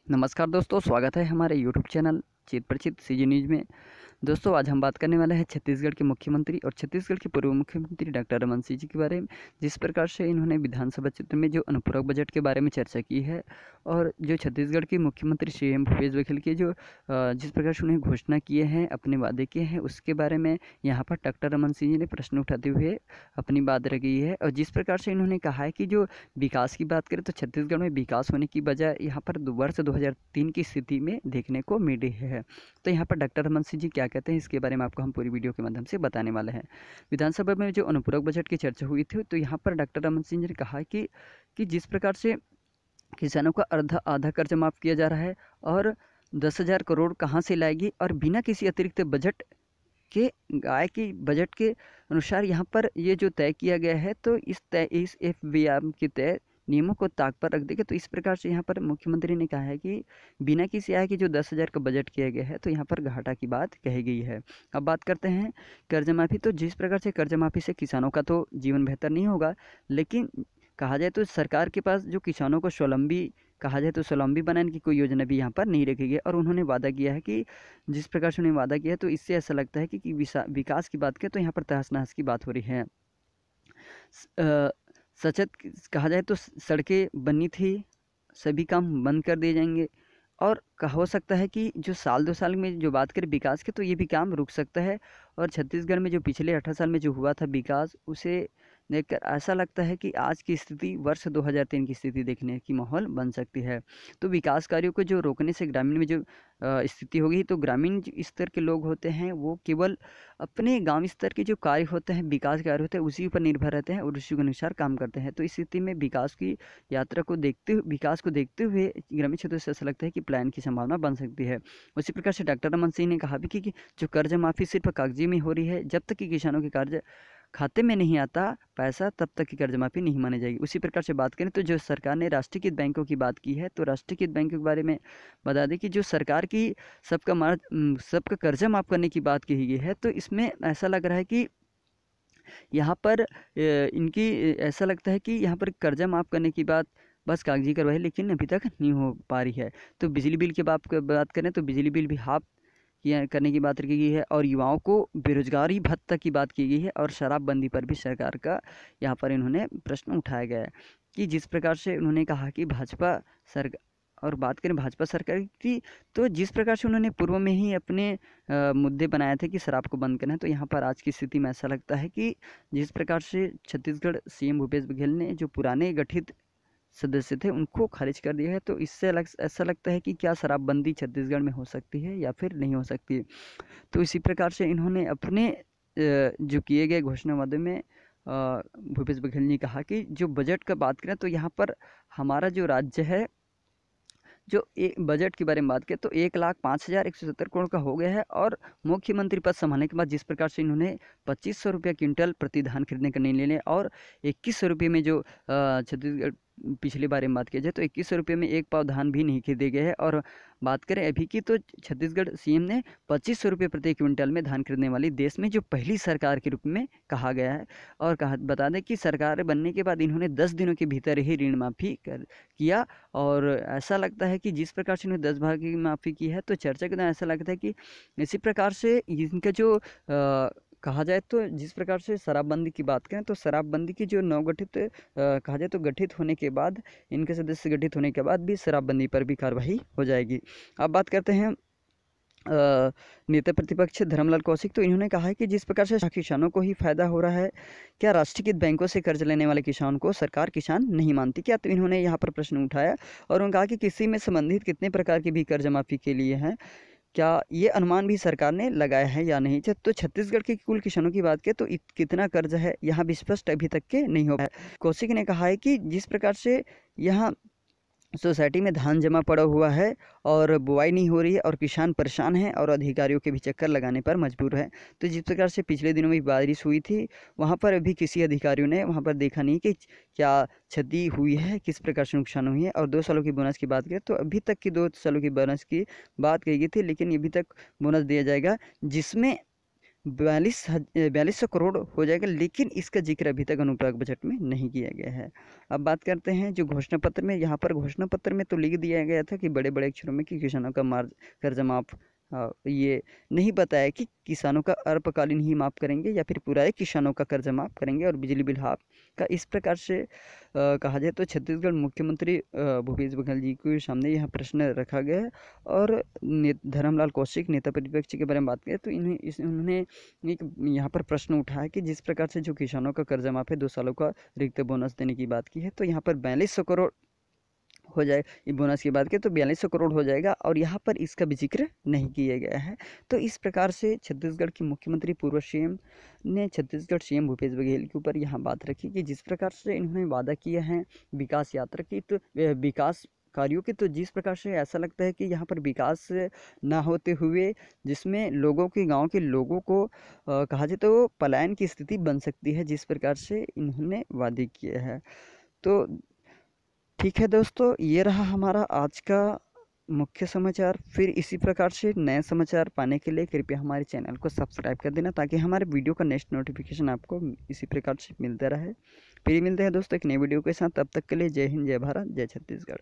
नमस्कार दोस्तों, स्वागत है हमारे यूट्यूब चैनल चित परिचित सीजी न्यूज़ में। दोस्तों, आज हम बात करने वाले हैं छत्तीसगढ़ के मुख्यमंत्री और छत्तीसगढ़ के पूर्व मुख्यमंत्री डॉक्टर रमन सिंह जी के बारे में। जिस प्रकार से इन्होंने विधानसभा क्षेत्र में जो अनुपूरक बजट के बारे में चर्चा की है और जो छत्तीसगढ़ के मुख्यमंत्री सीएम भूपेश बघेल के जो जिस प्रकार से उन्हें घोषणा किए हैं, अपने वादे किए हैं, उसके बारे में यहाँ पर डॉक्टर रमन सिंह जी ने प्रश्न उठाते हुए अपनी बात रखी है। और जिस प्रकार से इन्होंने कहा है कि जो विकास की बात करें तो छत्तीसगढ़ में विकास होने की बजाय यहाँ पर वर्ष 2003 की स्थिति में देखने को मिल रही है। तो यहाँ पर डॉक्टर रमन सिंह जी क्या कहते हैं, इसके बारे में आपको हम पूरी वीडियो के माध्यम से बताने वाले हैं। विधानसभा में जो अनुपूरक बजट की चर्चा हुई थी, तो यहाँ पर डॉक्टर रमन सिंह जी ने कहा कि जिस प्रकार से किसानों का आधा कर्ज माफ़ किया जा रहा है और 10,000 करोड़ कहाँ से लाएगी, और बिना किसी अतिरिक्त बजट के आय की बजट के अनुसार यहाँ पर ये जो तय किया गया है, तो इस एफबीआई के तय नियमों को ताक पर रख देगा। तो इस प्रकार से यहाँ पर मुख्यमंत्री ने कहा है कि बिना किसी आय के जो 10,000 का बजट किया गया है, तो यहाँ पर घाटा की बात कही गई है। अब बात करते हैं कर्ज माफ़ी। तो जिस प्रकार से कर्ज माफ़ी से किसानों का तो जीवन बेहतर नहीं होगा, लेकिन कहा जाए तो सरकार के पास जो किसानों को स्वावलंबी कहा जाए तो स्वावलंबी बनाने की कोई योजना भी यहाँ पर नहीं रखी गई। और उन्होंने वादा किया है कि जिस प्रकार से उन्होंने वादा किया है, तो इससे ऐसा लगता है कि विकास की बात करें तो यहाँ पर तहस नहस की बात हो रही है। सचेत कहा जाए तो सड़कें बनी थी, सभी काम बंद कर दिए जाएंगे। और हो सकता है कि जो साल 2 साल में जो बात करें विकास के, तो ये भी काम रुक सकता है। और छत्तीसगढ़ में जो पिछले 18 साल में जो हुआ था विकास, उसे देखकर ऐसा लगता है कि आज की स्थिति वर्ष 2003 की स्थिति देखने की माहौल बन सकती है। तो विकास कार्यों को जो रोकने से ग्रामीण में जो स्थिति होगी, तो ग्रामीण स्तर के लोग होते हैं वो केवल अपने गांव स्तर के जो कार्य होते हैं, विकास कार्य होते हैं, उसी पर निर्भर रहते हैं और उसी के अनुसार काम करते हैं। तो इस स्थिति में विकास की यात्रा को विकास को देखते हुए ग्रामीण क्षेत्रों से ऐसा लगता है कि प्लान की संभावना बन सकती है। उसी प्रकार से डॉक्टर रमन सिंह ने कहा भी कि जो कर्ज माफ़ी सिर्फ कागजी में हो रही है, जब तक कि किसानों के कर्ज खाते में नहीं आता पैसा, तब तक की कर्ज माफ़ी नहीं मानी जाएगी। उसी प्रकार से बात करें तो जो सरकार ने राष्ट्रीयकृत बैंकों की बात की है, तो राष्ट्रीयकृत बैंकों के बारे में बता दें कि जो सरकार की सबका कर्जा माफ़ करने की बात की गई है, तो इसमें ऐसा लग रहा है कि यहाँ पर इनकी ऐसा लगता है कि यहाँ पर कर्जा माफ़ करने की बात बस कागजी कार्रवाई, लेकिन अभी तक नहीं हो पा रही है। तो बिजली बिल की बात करें तो बिजली बिल भी हाफ किया करने की बात रखी गई है, और युवाओं को बेरोजगारी भत्ता की बात की गई है, और शराबबंदी पर भी सरकार का यहाँ पर इन्होंने प्रश्न उठाया गया है। कि जिस प्रकार से उन्होंने कहा कि भाजपा सरकार, और बात करें भाजपा सरकार की, तो जिस प्रकार से उन्होंने पूर्व में ही अपने मुद्दे बनाए थे कि शराब को बंद करना है, तो यहाँ पर आज की स्थिति में ऐसा लगता है कि जिस प्रकार से छत्तीसगढ़ सीएम भूपेश बघेल ने जो पुराने गठित सदस्य थे उनको खारिज कर दिया है, तो इससे ऐसा लगता है कि क्या शराबबंदी छत्तीसगढ़ में हो सकती है या फिर नहीं हो सकती है। तो इसी प्रकार से इन्होंने अपने जो किए गए घोषणा वादे में भूपेश बघेल ने कहा कि जो बजट का बात करें तो यहाँ पर हमारा जो राज्य है, जो बजट के बारे में बात करें तो 1,05,170 करोड़ का हो गया है। और मुख्यमंत्री पद संभालने के बाद जिस प्रकार से इन्होंने 2,500 रुपये क्विंटल प्रति धान खरीदने का निर्णय लिया, और 2100 रुपये में जो छत्तीसगढ़ पिछली बार में बात की जाए तो 2100 रुपये में एक पाव धान भी नहीं खरीदे गए हैं। और बात करें अभी की, तो छत्तीसगढ़ सीएम ने 2,500 रुपये प्रति क्विंटल में धान खरीदने वाली देश में जो पहली सरकार के रूप में कहा गया है। और बता दें कि सरकार बनने के बाद इन्होंने 10 दिनों के भीतर ही ऋण माफ़ी किया। और ऐसा लगता है कि जिस प्रकार से इन्होंने 10 भाग की माफ़ी की है, तो चर्चा के दौरान ऐसा लगता है कि इसी प्रकार से इनका जो कहा जाए तो जिस प्रकार से शराबबंदी की बात करें, तो शराबबंदी की जो नवगठित कहा जाए तो गठित होने के बाद, इनके सदस्य गठित होने के बाद भी शराबबंदी पर भी कार्रवाई हो जाएगी। अब बात करते हैं नेता प्रतिपक्ष धर्मलाल कौशिक। तो इन्होंने कहा है कि जिस प्रकार से किसानों को ही फायदा हो रहा है, क्या राष्ट्रीयकृत बैंकों से कर्ज लेने वाले किसान को सरकार किसान नहीं मानती क्या? तो इन्होंने यहाँ पर प्रश्न उठाया और उन्होंने कहा कि किसी में संबंधित कितने प्रकार की भी कर्ज माफ़ी के लिए हैं, क्या ये अनुमान भी सरकार ने लगाया है या नहीं। तो छत्तीसगढ़ के कुल किसानों की बात करें तो कितना कर्ज है, यहाँ भी स्पष्ट अभी तक के नहीं हो पाया। कौशिक ने कहा है कि जिस प्रकार से यहाँ सोसाइटी में धान जमा पड़ा हुआ है और बुआई नहीं हो रही है, और किसान परेशान हैं और अधिकारियों के भी चक्कर लगाने पर मजबूर है। तो जिस प्रकार से पिछले दिनों में बारिश हुई थी, वहाँ पर अभी किसी अधिकारियों ने वहाँ पर देखा नहीं कि क्या क्षति हुई है, किस प्रकार से नुकसान हुई है। और 2 सालों की बोनस की बात करें तो अभी तक की 2 सालों की बोनस की बात कही गई थी, लेकिन अभी तक बोनस दिया जाएगा जिसमें 4200 करोड़ हो जाएगा, लेकिन इसका जिक्र अभी तक अनुपूरक बजट में नहीं किया गया है। अब बात करते हैं जो घोषणा पत्र में, यहाँ पर घोषणा पत्र में तो लिख दिया गया था कि बड़े बड़े अक्षरों में कि किसानों का कर्ज माफ, ये नहीं बताया कि किसानों का अल्पकालीन ही माफ़ करेंगे या फिर पूरा किसानों का कर्ज माफ़ करेंगे और बिजली बिल हाफ का। इस प्रकार से कहा जाए तो छत्तीसगढ़ मुख्यमंत्री भूपेश बघेल जी के सामने यह प्रश्न रखा गया है। और धर्मलाल कौशिक नेता प्रतिपक्ष के बारे में बात करें तो उन्होंने एक यहाँ पर प्रश्न उठाया कि जिस प्रकार से जो किसानों का कर्जा माफ है 2 सालों का रिक्त बोनस देने की बात की है, तो यहाँ पर 4200 करोड़ हो जाए, ये बोनस की बात करें तो 4200 करोड़ हो जाएगा और यहाँ पर इसका भी जिक्र नहीं किया गया है। तो इस प्रकार से छत्तीसगढ़ के मुख्यमंत्री पूर्व सीएम ने छत्तीसगढ़ सीएम भूपेश बघेल के ऊपर यहाँ बात रखी कि जिस प्रकार से इन्होंने वादा किया है विकास यात्रा की, तो विकास कार्यों के, तो जिस प्रकार से ऐसा लगता है कि यहाँ पर विकास ना होते हुए जिसमें लोगों के, गांव के लोगों को कहा जाए तो पलायन की स्थिति बन सकती है, जिस प्रकार से इन्होंने वादे किए हैं। तो ठीक है दोस्तों, ये रहा हमारा आज का मुख्य समाचार। फिर इसी प्रकार से नए समाचार पाने के लिए कृपया हमारे चैनल को सब्सक्राइब कर देना, ताकि हमारे वीडियो का नेक्स्ट नोटिफिकेशन आपको इसी प्रकार से मिलता रहे। फिर मिलते हैं दोस्तों एक नई वीडियो के साथ, तब तक के लिए जय हिंद, जय भारत, जय छत्तीसगढ़।